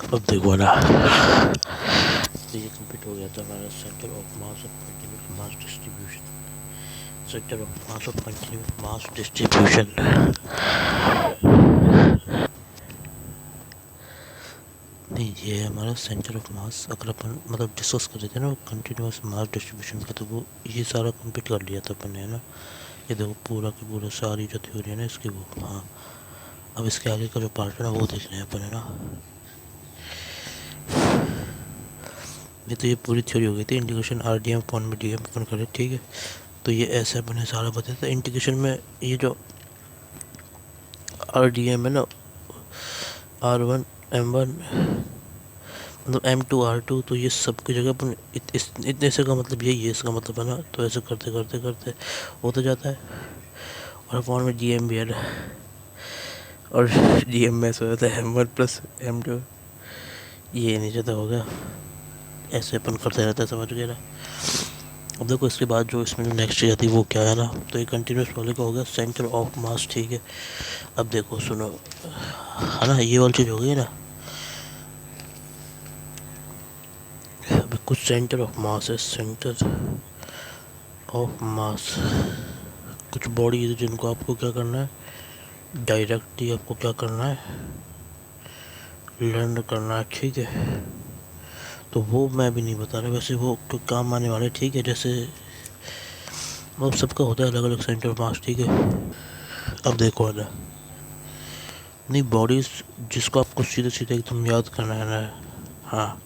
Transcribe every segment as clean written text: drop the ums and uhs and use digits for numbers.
अब देखो ना, तो ये कंप्लीट हो गया था हमारा centre of mass of continuous mass distribution. Centre of mass of continuous mass distribution, नहीं ये है हमारा सेंटर ऑफ मास। अगर अपन मतलब डिस्कस कर रहे थे ना कंटिन्यूस मास डिस्ट्रीब्यूशन का, तो वो ये सारा कंप्लीट कर लिया था अपन ने, है ना। ये देखो पूरा की पूरा सारी जो थ्योरी है ना इसकी, वो हाँ। अब इसके आगे का जो पार्ट है ना वो देखना है अपन, है ना। ये तो ये पूरी थ्योरी हो गई थी, integration R D M upon में डी एम अपन करे, ठीक है। तो ये ऐसे अपन ने सारा बताया था इंटीग्रेशन में। ये जो आर डी एम है ना, आर वन एम वन मतलब एम टू आर टू, तो ये सब की जगह अपन इतने से का मतलब यही है, इसका मतलब है ना। तो ऐसे करते करते करते होता जाता है। और अपॉन में डी एम भी है ना, और डी एम में ऐसा हो जाता है M one plus M two, ये नहीं जाता होगा। ऐसे अपन करते रहते हैं, समझ गए ना। अब देखो इसके बाद जो इसमें जो नेक्स्ट आती है वो क्या है ना, तो ये कंटिन्यूस वाले का हो गया सेंटर ऑफ मास, ठीक है। अब देखो सुनो, है ना, ये वाली चीज़ हो गई ना। अभी कुछ सेंटर ऑफ मास है, सेंटर ऑफ मास, कुछ बॉडी है जिनको आपको क्या करना है, डायरेक्टली आपको क्या करना है, लर्न करना है, ठीक है। तो वो मैं भी नहीं बता रहा, वैसे वो तो काम आने वाले, ठीक है। जैसे मतलब सबका होता है अलग अलग सेंटर ऑफ मास, ठीक है। अब देखो ना, नहीं बॉडीज जिसको आपको सीधे सीधे एकदम याद करना है ना, हाँ।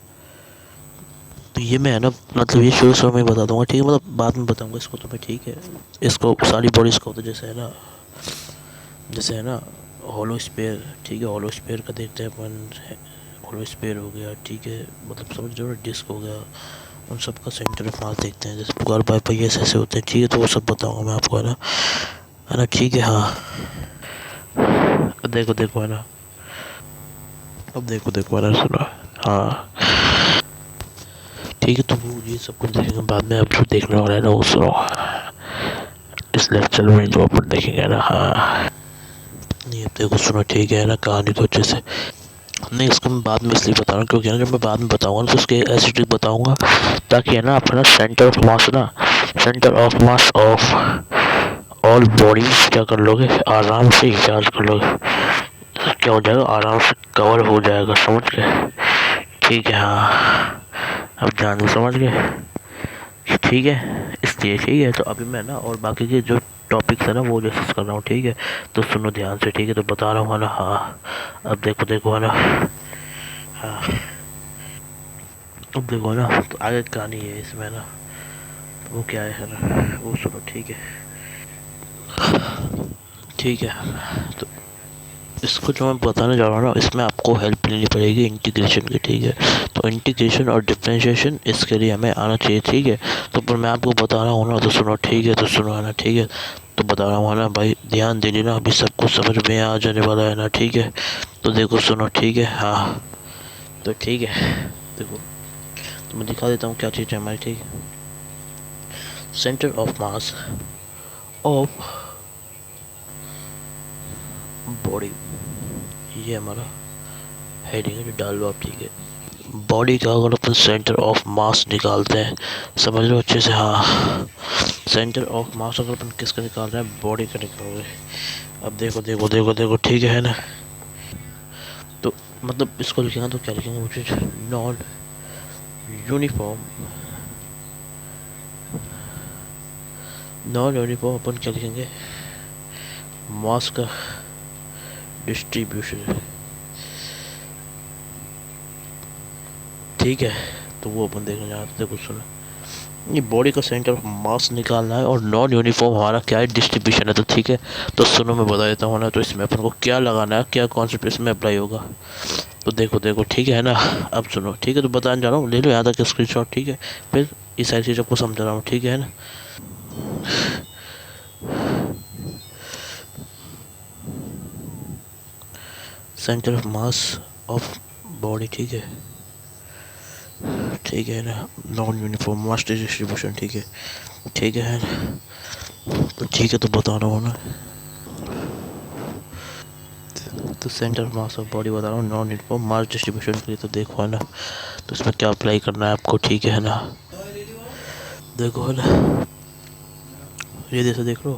तो ये मैं है ना, मतलब ये शुरू शुरू में बता दूंगा, ठीक है। मतलब बाद में बताऊंगा इसको तो मैं, ठीक है। इसको सारी बॉडीज का होता है, जैसे है ना, जैसे है ना होलो स्पेयर, ठीक है। होलो स्पेयर का देखते हैं अपन, होलो स्पेयर हो गया, ठीक है। मतलब समझ जो डिस्क हो गया, उन सब का सेंटर ऑफ मास देखते हैं। जैसे पुकार पाए पहिए ऐसे होते हैं, ठीक है। तो वो सब बताऊंगा मैं आपको, है ना, ठीक है। हाँ देखो देखो है ना, अब देखो देखो है ना, सुनो, हाँ ठीक है। तो वो ये सब कुछ देखेंगे बाद में। अब जो देखने वाला है ना वो सुनो, इस लेक्चर में जो अपन देखेंगे ना, हाँ ये देखो सुनो, ठीक है ना। कहानी तो अच्छे से नहीं, इसको मैं बाद में इसलिए बता रहा हूँ क्योंकि ना जब मैं बाद में बताऊंगा ना तो उसके ऐसी ट्रिक बताऊंगा ताकि है ना आप ना सेंटर ऑफ मास ना, centre of mass of all bodies क्या कर लोगे, आराम से याद कर लोगे। क्या हो जाएगा, आराम से कवर हो जाएगा, समझ गए, ठीक है। हाँ अब जान समझ गए, ठीक है। इसलिए ठीक है। तो अभी मैं ना और बाकी के जो टॉपिक्स है ना वो डिस्कस कर रहा हूँ, ठीक है। तो सुनो ध्यान से, ठीक है। तो बता रहा हूँ है ना, हाँ अब देखो देखो है ना, हाँ अब देखो ना। तो आगे कहानी है इसमें ना, तो वो क्या है ना वो सुनो, ठीक है, ठीक है। तो इसको जो मैं बताने जा रहा हूँ ना, इसमें आपको हेल्प लेनी पड़ेगी इंटीग्रेशन की, ठीक है। तो इंटीग्रेशन और डिफरेंशिएशन इसके लिए हमें आना चाहिए, ठीक है। तो पर मैं आपको बता रहा हूँ ना, तो सुनो, ठीक है। तो सुनो है ना, ठीक है। तो बता रहा हूँ ना भाई, ध्यान दे लेना, अभी सब कुछ समझ में आ जाने वाला है ना, ठीक है। तो देखो सुनो, ठीक है, हाँ तो ठीक है। देखो तो मैं दिखा देता हूँ क्या चीज़ है हमारी, ठीक है। Centre of mass of body, ये हमारा हेडिंग है, जो डाल लो आप, ठीक है। बॉडी का अगर अपन सेंटर ऑफ मास निकालते हैं, समझ लो अच्छे से, हाँ सेंटर ऑफ मास अगर अपन किसका निकाल रहे हैं, बॉडी का निकाल रहे हैं। अब देखो देखो देखो देखो, ठीक है ना। तो मतलब इसको लिखेंगे तो क्या लिखेंगे, मुझे नॉन यूनिफॉर्म, नॉन यूनिफॉर्म अपन क्या लिखेंगे, मास का डिस्ट्रीब्यूशन, ठीक है। तो वो अपन देखने जा रहे थे, कुछ सुना, ये बॉडी का सेंटर ऑफ मास निकालना है और नॉन यूनिफॉर्म हमारा क्या है, डिस्ट्रीब्यूशन है, तो ठीक है। तो सुनो मैं बता देता हूँ ना, तो इसमें अपन को क्या लगाना है, क्या कॉन्सेप्ट इसमें अप्लाई होगा। तो देखो देखो, ठीक है ना। अब सुनो, ठीक है। तो बताने जा रहा हूँ, ले लो यहाँ तक स्क्रीनशॉट, ठीक है। फिर इस सारी चीज़ आपको समझा रहा हूँ, ठीक है ना। Centre of mass of body, ठीक है, ठीक है ना। नॉन यूनिफॉर्म मास डिस्ट्रीब्यूशन, ठीक है, ठीक है ना। तो ठीक है, तो बता रहा हूँ ना, तो centre of mass of body बता रहा हूँ नॉन यूनिफॉर्म मास डिस्ट्रीब्यूशन के लिए। तो देखो है ना, तो इसमें क्या अप्लाई करना है आपको, ठीक है ना। देखो है ना, ये जैसे देख लो,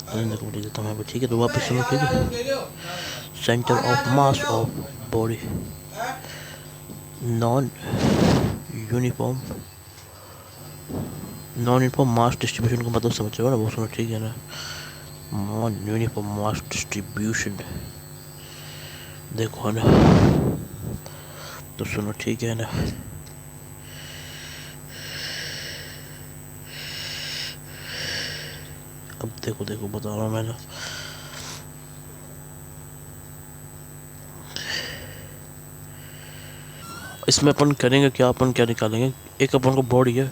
देखो देता हूँ, ठीक है। तो वापस सुनो, ठीक है। Centre of mass of body non uniform, non uniform mass distribution का मतलब समझ रहे हो ना, वो सुनो, ठीक है ना। नॉन यूनिफॉर्म मास डिस्ट्रीब्यूशन, देखो है ना, तो सुनो, ठीक है ना। अब देखो देखो बता रहा हूँ मैं ना, इसमें अपन करेंगे क्या, अपन क्या निकालेंगे, एक अपन को बॉडी है,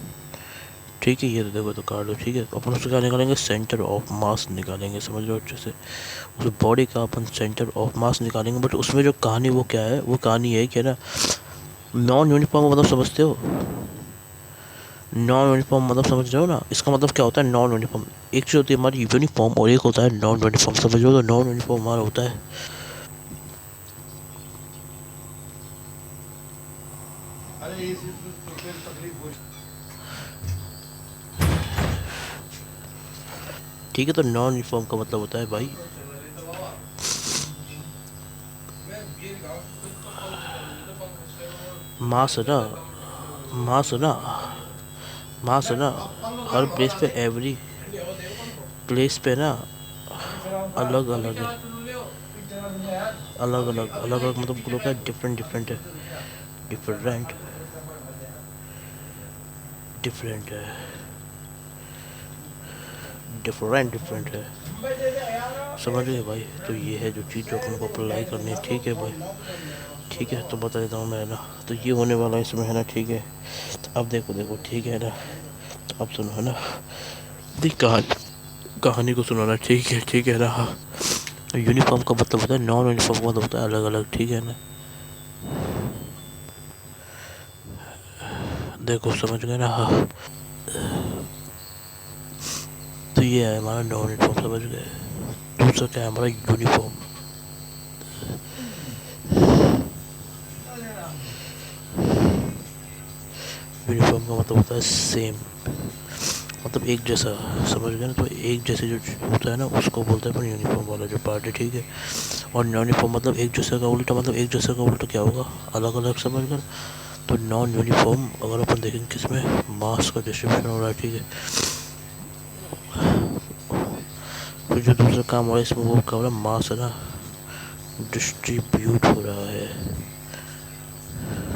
ठीक है, ये तो देखो, तो काट लो, ठीक है। अपन उससे क्या निकालेंगे, सेंटर ऑफ मास निकालेंगे, समझ लो अच्छे से। उस बॉडी का अपन सेंटर ऑफ मास निकालेंगे, बट उसमें जो कहानी वो क्या है, वो कहानी है कि ना, नॉन यूनिफॉर्म मतलब समझते हो, नॉन यूनिफॉर्म मतलब समझ रहे हो ना। इसका मतलब क्या होता है नॉन यूनिफॉर्म, एक चीज़ होती है हमारी यूनिफॉर्म और एक होता है नॉन यूनिफॉर्म, समझ लो। तो नॉन यूनिफॉर्म हमारा होता है, ठीक है। तो नॉन यूनिफॉर्म का मतलब होता है भाई, मास है ना, मास है ना, मास है ना, हर प्लेस पे, एवरी प्लेस पे ना अलग अलग है, अलग अलग अलग अलग मतलब लोग है, डिफरेंट डिफरेंट है, डिफरेंट डिफरेंट है, डिफरेंट डिफरेंट है, समझ गए भाई। तो ये है जो चीज़ जो अपन को अप्लाई करनी है, ठीक है भाई, ठीक है। तो बता देता हूँ मैं ना, तो ये होने वाला है इसमें है ना, ठीक है। अब देखो देखो, ठीक है ना, अब सुनो है ना, देख कहानी, कहानी को सुनाना, ठीक है, ठीक है ना। यूनिफॉर्म का मतलब होता है, नॉन यूनिफॉर्म का मतलब होता है अलग अलग, ठीक है ना। देखो समझ गए ना, हाँ। तो ये है हमारा नॉन यूनिफॉर्म, समझ गए। दूसरा क्या है हमारा यूनिफॉर्म, यूनिफॉर्म का मतलब होता है सेम, मतलब एक जैसा, समझ गए ना। तो एक जैसे जो होता है ना, उसको बोलते हैं अपन यूनिफॉर्म वाला जो पार्ट है, ठीक है। और नॉन यूनिफॉर्म मतलब एक जैसे का उल्टा, मतलब एक जैसे का उल्टा क्या होगा, अलग अलग, समझ गए। तो नॉन यूनिफॉर्म अगर अपन देखेंगे किसमें, मास का डिस्ट्रीब्यूशन हो रहा है, ठीक है। तो जो दूसरा काम हो रहा है इसमें, वो क्या हो रहा है, मास है ना डिस्ट्रीब्यूट हो रहा है,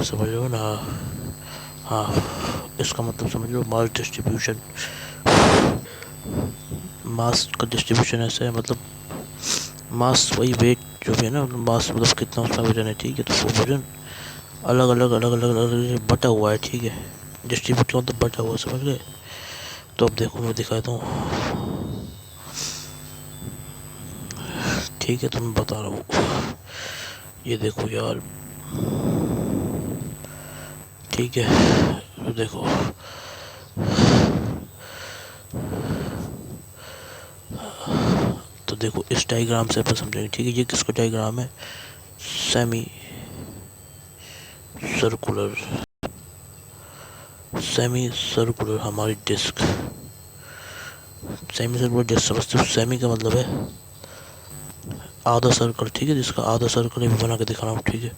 समझ लो ना। हाँ, इसका मतलब समझ लो, मास डिस्ट्रीब्यूशन, मास का डिस्ट्रीब्यूशन ऐसा है, मतलब मास वही वेट जो भी है ना, मास मतलब कितना उसका वजन है, ठीक है। तो वो वजन अलग अलग अलग अलग अलग बटा हुआ है, ठीक है। डिस्ट्रीब्यूट का मतलब बटा हुआ, समझ गए। तो अब देखो मैं दिखाता हूँ, ठीक है। तो मैं बता रहा हूँ, ये देखो यार, ठीक है। तो देखो, तो देखो इस डायग्राम से अपन समझेंगे, ठीक है। ये किसका डायग्राम है, सेमी सर्कुलर, सेमी सर्कुलर हमारी डिस्क, सेमी सर्कुलर डिस्क समझते हो। सेमी का मतलब है आधा सर्कल, ठीक है, जिसका आधा सर्कल भी बना के दिखा रहा हूँ, ठीक है।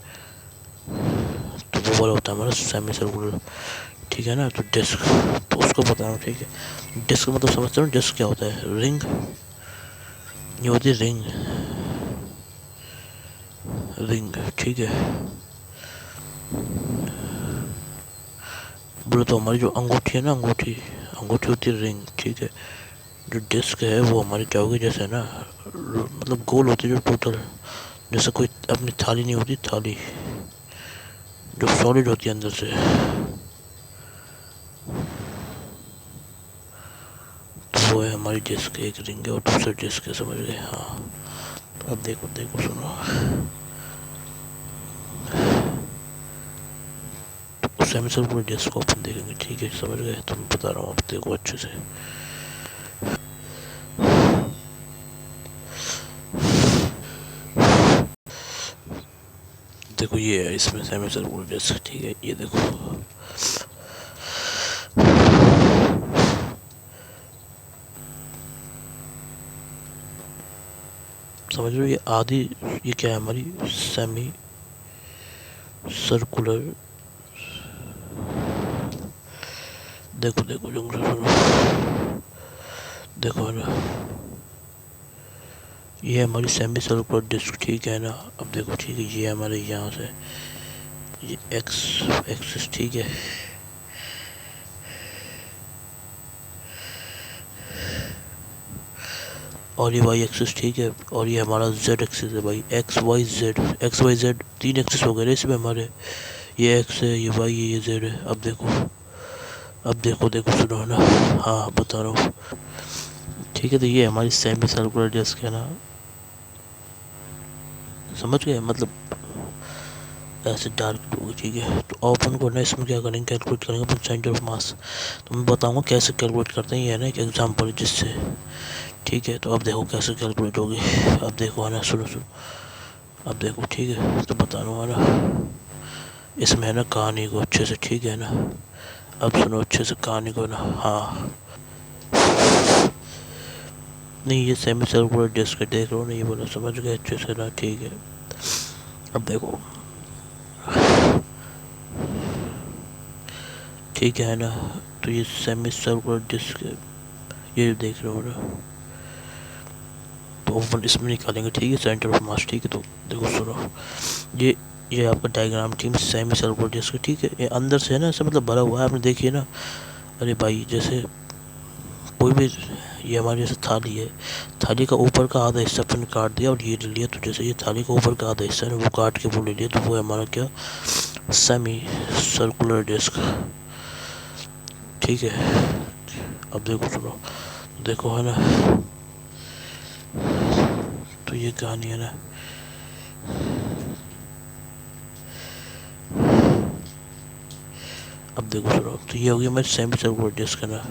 तो वो वाला होता है हमारा सेमी सर्कुलर, ठीक है ना। तो डिस्क, तो उसको बता रहा हूँ, ठीक है। डिस्क मतलब समझते हो, डिस्क क्या होता है, रिंग, ये होती है रिंग, रिंग, ठीक है। बोले तो हमारी जो अंगूठी है ना, अंगूठी, अंगूठी होती है रिंग, ठीक है। जो डिस्क है वो हमारी क्या होगी, जैसे ना, मतलब गोल होती है जो टोटल, जैसे कोई अपनी थाली नहीं होती, थाली जो सॉलिड होती है अंदर से, तो वो है हमारी डिस्क, एक रिंग है और दूसरा डिस्क है, समझ गए। हाँ, तो अब देखो देखो सुनो, तो सेमी सर्कुलर डिस्क को अपन देखेंगे, ठीक है, समझ गए। तो मैं बता रहा हूँ, आप देखो अच्छे से। देखो ये है इसमें सेमी सर्कुलर डिस्क, ठीक है, ये देखो। समझ रहे हो, ये आधी, ये क्या है हमारी सेमी सर्कुलर। देखो देखो देखो ना, ये हमारी सेमी सर्कुलर डिस्क, ठीक है ना। अब देखो, ठीक है, ये हमारे यहाँ से ये एक्स एक्सिस, ठीक है, और ये वाई एक्सिस, ठीक है, और ये हमारा जेड एक्सिस है भाई। एक्स वाई जेड 3 एक्सिस हो गए इसमें हमारे। ये एक्स है, ये वाई है, ये जेड है। अब देखो देखो सुनो है ना। हाँ बता रहा हूँ, ठीक है। तो ये हमारी सेमी सर्कुलर डिस्क है ना, समझ गए, मतलब ऐसे डार्क होगी, ठीक है। तो ओपन को ना इसमें क्या करेंगे, कैलकुलेट करेंगे अपन सेंटर ऑफ मास। तो मैं बताऊंगा कैसे कैलकुलेट करते हैं, ये है ना एक एग्जाम्पल जिससे, ठीक है। तो अब देखो कैसे कैलकुलेट होगी। अब देखो है ना, सुनो सुनो, अब देखो, ठीक है, तो बता रहा हूँ है ना, इसमें है ना कहानी को अच्छे से, ठीक है ना। अब सुनो अच्छे से कहानी को ना। हाँ नहीं, ये सेमी सर्कुलर डिस्क देख रहे हो ना, ये बोला, समझ गए अच्छे से ना, ठीक है। अब देखो, ठीक है ना। तो ये सेमी सर्कुलर डिस्क, ये देख रहे हो ना, तो अपन इसमें निकालेंगे, ठीक है, सेंटर ऑफ मास, ठीक है। तो देखो सुनो, ये आपका डायग्राम, ठीक है, सेमी सर्कुलर डिस्क, ठीक है। ये अंदर से है ना ऐसे मतलब भरा हुआ है, आपने देखिए ना। अरे भाई जैसे कोई भी, ये हमारी जैसे थाली है, थाली का ऊपर का आधा हिस्सा अपन काट दिया और ये ले लिया। तो जैसे ये थाली का ऊपर का आधा हिस्सा है वो काट के वो ले लिया, तो वो है हमारा क्या, सेमी सर्कुलर डिस्क, ठीक है। अब देखो सुनो, देखो है ना, तो ये कहानी है ना। अब देखो सुनो, तो ये हो गया मेरे सेमी सर्कुलर डिस्क है ना।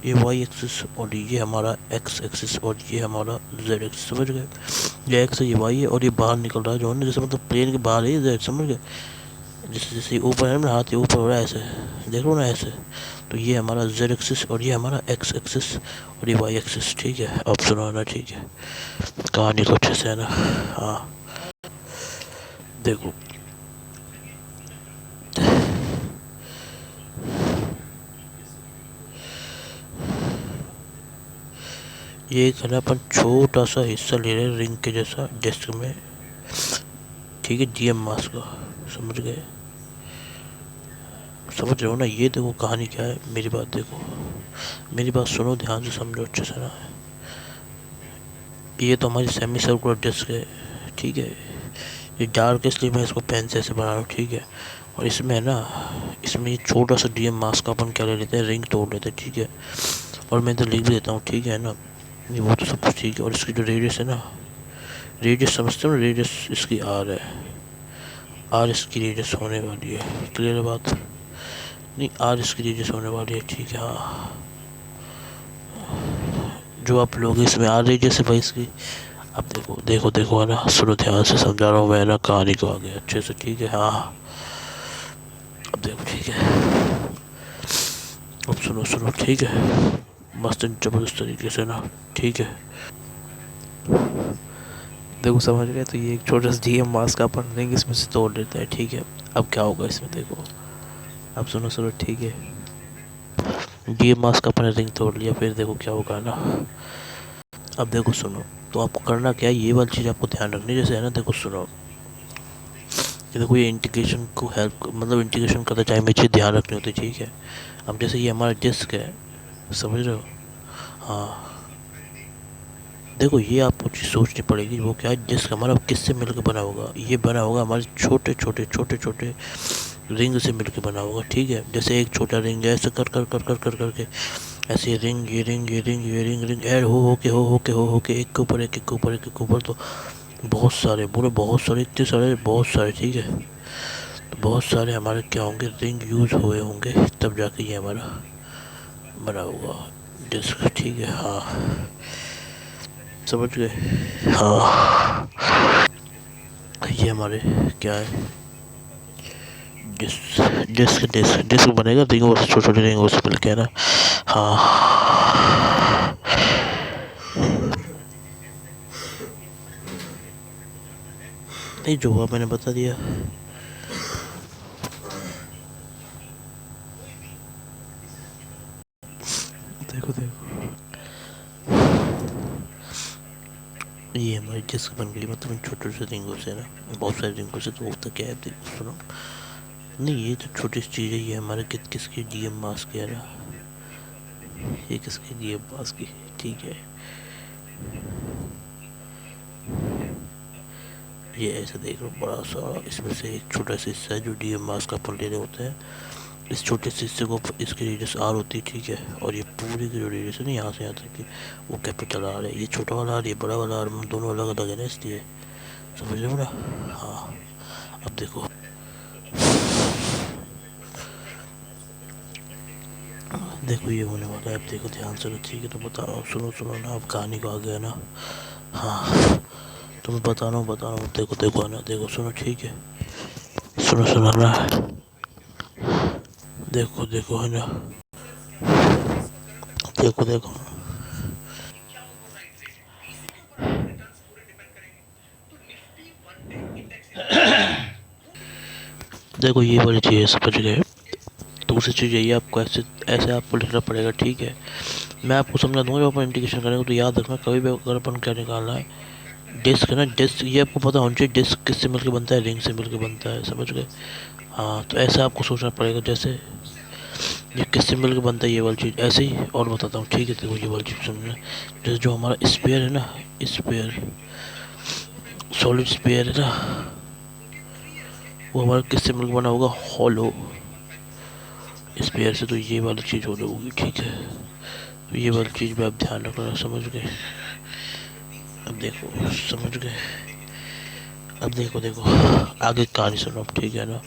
ये वाई एक्सिस और ये हमारा एक्स एक्सिस और ये हमारा जेड एक्सिस, समझ गए। ये एक्स है, ये वाई है, और ये बाहर निकल रहा है जो है ना, जैसे मतलब प्लेन के बाहर है जेड, समझ गए। जैसे जैसे ऊपर है ना, हाथ ये ऊपर हो रहा है ऐसे, देख लो ना ऐसे। तो ये हमारा जेड एक्सिस और ये हमारा एक्स एक्सिस और ये वाई एक्सिस, ठीक है। अब सुनो ना, ठीक है, कहानी को अच्छे से है ना। हाँ देखो, ये एक है ना, अपन छोटा सा हिस्सा ले रहे हैं रिंग के जैसा डिस्क में, ठीक है, जीएम मास का, समझ गए, समझ रहे हो ना। ये देखो कहानी क्या है, मेरी बात देखो, मेरी बात सुनो ध्यान से, समझो अच्छे से ना। ये तो हमारी सेमी सर्कुलर डिस्क है, ठीक है। ये डार्क इसलिए मैं इसको पेन से ऐसे बना रहा हूँ, ठीक है। और इसमें है ना, इसमें ये छोटा सा डीएम मास का अपन क्या ले लेते हैं, रिंग तोड़ लेते हैं, ठीक है। और मैं इधर लिख भी देता हूँ, ठीक है ना। ये वो तो सब कुछ ठीक है। और इसकी जो रेडियस है ना, रेडियस समझते हो ना, रेडियस इसकी आर है, आर इसकी रेडियस होने वाली है, क्लियर है बात। नहीं, आर इसकी रेडियस होने वाली है, ठीक है। हाँ, जो आप लोग इसमें आर रेडियस है भाई इसकी। अब देखो देखो देखो है ना, सुनो ध्यान से समझा रहा हूँ मैं ना कहानी को आगे अच्छे से, ठीक है। हाँ अब देखो, ठीक है, अब सुनो सुनो, ठीक है, मस्त जबरदस्त तरीके से ना, ठीक है। देखो समझ गए, तो ये एक छोटा सा जीएम मास का अपन रिंग इसमें से तोड़ लेते हैं, ठीक है। अब क्या होगा इसमें देखो, अब सुनो सुनो, ठीक है, जीएम मास का अपन रिंग तोड़ लिया, फिर देखो क्या होगा ना। अब देखो सुनो, तो आपको करना क्या है, ये वाली चीज़ आपको ध्यान रखनी है, जैसे है ना, देखो सुनो, ये देखो, ये इंटीग्रेशन को हेल्प, मतलब इंटीग्रेशन करते टाइम ये चीज़ ध्यान रखनी होती है, ठीक है। अब जैसे ये हमारा डिस्क है, समझ रहे हो। हाँ देखो, ये आपको चीज़ सोचनी पड़ेगी, वो क्या है, डिस्क हमारा किससे मिलकर बना होगा, ये बना होगा हमारे छोटे छोटे छोटे छोटे रिंग से मिलकर बना होगा, ठीक है। जैसे एक छोटा रिंग है, ऐसे कर कर कर कर कर करके ऐसे रिंग, ये रिंग, ये रिंग, ये रिंग, रिंग ऐड हो के एक के ऊपर एक, एक के ऊपर एक, एक के ऊपर, तो बहुत सारे, पूरे बहुत सारे, इतने सारे, बहुत सारे, ठीक है। तो बहुत सारे हमारे क्या होंगे, रिंग यूज़ हुए होंगे, तब जाके ये हमारा बना होगा डिस्क, ठीक है। हाँ समझ गए। हाँ, ये हमारे क्या है, डिस्क डिस्क डिस्क डिस्क बनेगा, रिंग छोटे छोटे रिंग से मिल के ना। हाँ, नहीं जो हुआ मैंने बता दिया। देखो देखो, ये हमारी डिस्क बन गई, मतलब इन छोटे छोटे रिंगों से ना, बहुत सारे रिंगों से। तो होता क्या है, देखो सुनो, नहीं ये तो छोटी सी चीज़ है, ये हमारे किसकी डीएम मास्क है ना, ये किसकी डीएम मास्क की, ठीक है। ये ऐसे देख लो, बड़ा सा इसमें से एक छोटा सा हिस्सा है जो डीएम मास्क का अपन ले रहे होते हैं। इस छोटे से हिस्से को इसकी रेडियस आर होती है, ठीक है। और ये पूरी की जो रेडियस है ना, यहाँ से यहाँ तक की, वो कैपिटल आर है। ये छोटा वाला आर, ये बड़ा वाला आर, दोनों अलग अलग है ना, इसलिए समझ रहे हो ना। हाँ, अब देखो, देखो ये होने वाला है, अब देखो ध्यान से, ठीक है। तो बता रहा हूँ, सुनो सुनो ना, अब कहानी को आ गया ना। हाँ, तो मैं बता रहा हूँ, देखो देखो ना, देखो सुनो, ठीक है, सुनो सुनो ना, देखो देखो है ना, देखो देखो, देखो ये वाली चीज़ समझ गए। दूसरी चीज़ यही, आपको ऐसे ऐसे आपको लिखना पड़ेगा, ठीक है। मैं आपको समझा दूंगा, जब अपन इंटीग्रेशन करेंगे तो याद रखना, कभी भी अगर अपन क्या निकालना है, डिस्क है ना, डिस्क ये आपको पता होना चाहिए, डिस्क किससे मिलकर बनता है, रिंग से मिलकर बनता है, समझ गए। हाँ, तो ऐसा आपको सोचना पड़ेगा, जैसे ये किससे मिलकर बनता है, ये वाली चीज़ ऐसे ही। और बताता हूँ, ठीक है, देखो ये वाली चीज़ समझना, जैसे जो हमारा स्पेयर है ना, स्पेयर, सॉलिड स्पेयर है ना, वो हमारा किससे मिलकर बना होगा, हॉलो स्पेयर से। तो ये वाली चीज़ हो होगी, ठीक है। तो ये वाली चीज़ भी आप ध्यान रखना, समझ गए। अब देखो, समझ गए। अब देखो देखो, आगे कहानी सुनो, ठीक है ना।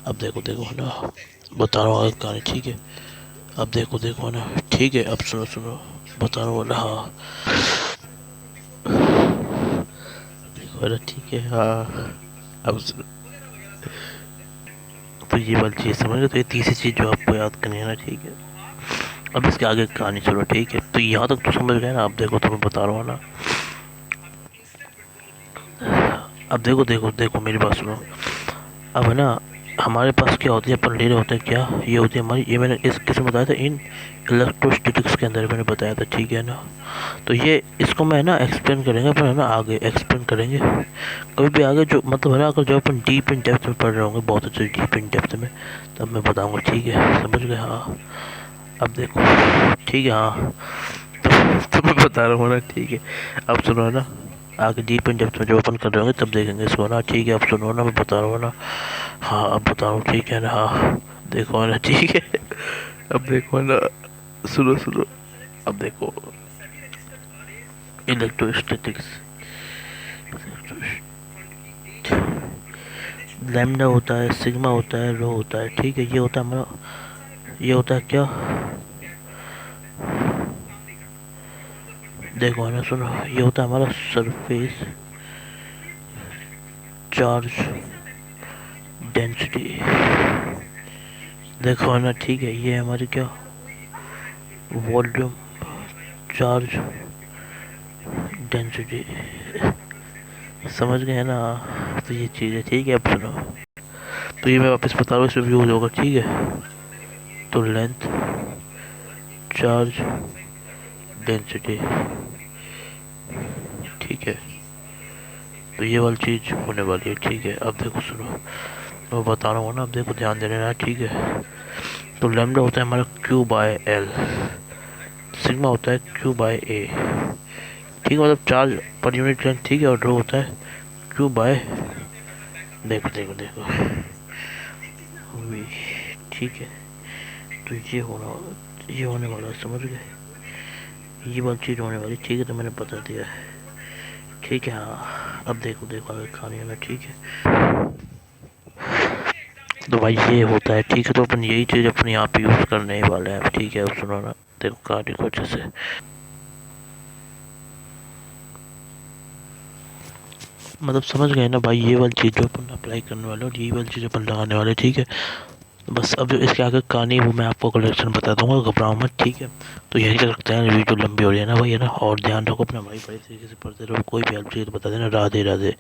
अब देखो देखो है ना, बता रहा हूँ आगे कहानी, ठीक है। अब देखो देखो है ना, ठीक है, अब सुनो सुनो, बता रहा हूँ ना। हाँ, देखो है ना, ठीक है। हाँ, अब सुनो, तो ये वाली चीज़ समझ गए। तो ये तीसरी चीज़ जो आपको याद करनी है ना, ठीक है। अब इसके आगे कहानी सुनो, ठीक है। तो यहाँ तक तो समझ गए ना। अब देखो, तो मैं बता रहा हूँ ना, अब देखो देखो देखो, मेरी बात सुनो। अब है ना, हमारे पास क्या होती है, अपन ले रहे होते हैं क्या, ये होती है हमारी, ये मैंने इस किस्म बताया था, इन इलेक्ट्रोस्टैटिक्स के अंदर मैंने बताया था, ठीक है ना। तो ये इसको मैं ना एक्सप्लेन करेंगे अपन, है ना, आगे एक्सप्लेन करेंगे कभी भी आगे, जो मतलब है ना, अगर जब अपन डीप इन डेप्थ में पढ़ रहे होंगे, बहुत अच्छे डीप इन डेप्थ में, तब मैं बताऊँगा, ठीक है, समझ गए। हाँ, अब देखो, ठीक है। हाँ, तो मैं बता रहा हूँ ना, ठीक है। अब सुनो ना, आगे डीप इन डेप्थ में जब अपन कर रहे होंगे तब देखेंगे इसको ना, ठीक है। अब सुनो ना, मैं बता रहा हूँ ना। हाँ, अब बता रहा हूँ, ठीक है ना। हाँ, देखो ना, ठीक है। अब देखो ना, सुनो सुनो, अब देखो, इलेक्ट्रोस्टैटिक्स, लैम्डा होता है, सिग्मा होता है, रो होता है, ठीक है। ये होता है हमारा, ये होता है क्या, देखो है ना, सुनो, ये होता है हमारा सरफेस चार्ज डेंसिटी, देखो है ना, ठीक है। ये हमारी क्या, वॉल्यूम चार्ज डेंसिटी, समझ गए ना। तो ये चीज़ है, ठीक है। अब सुनो, तो ये मैं वापस बता रहा हूँ, इसमें यूज होगा, ठीक है। तो लेंथ चार्ज डेंसिटी, ठीक है। तो ये वाली चीज़ होने वाली है, ठीक है। अब देखो सुनो, मैं बता रहा हूँ ना, अब देखो ध्यान दे लेना, ठीक है। तो लैम्डा होता है हमारा क्यू बाय एल, सिग्मा होता है क्यू बाय ए, ठीक है, मतलब चार्ज पर यूनिट लेंथ, ठीक है। और रो होता है क्यू बाय, देखो देखो देखो, वी, ठीक है। तो ये होने वाला, समझ गए, ये वाली चीज़ होने वाली, ठीक है। तो मैंने बता दिया है, ठीक है। हाँ, अब देखो देखो आगे कहानी है ना, ठीक है। तो भाई ये होता है, ठीक है। तो अपन यही चीज़ अपन यहाँ पे यूज़ करने ही वाले हैं, ठीक है। अब सुनो ना, देखो कहानी को अच्छे से। मतलब समझ गए ना भाई, ये वाली चीज़ जो अपन अप्लाई करने वाले और ये वाली चीज़ अपन लगाने वाले, ठीक है। बस अब जो इसके आगे कहानी वो मैं आपको कलेक्शन बता दूंगा, घबराओ मत, ठीक है। तो यही तक रखते हैं, वीडियो लंबी हो रही है ना भाई, है ना। और ध्यान रखो अपना भाई, बड़े तरीके से पढ़ते रहो, कोई भी हेल्प चाहिए तो बता देना। राधे राधे,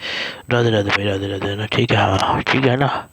राधे राधे भाई, राधे राधे, है ना, ठीक है। हाँ ठीक है ना।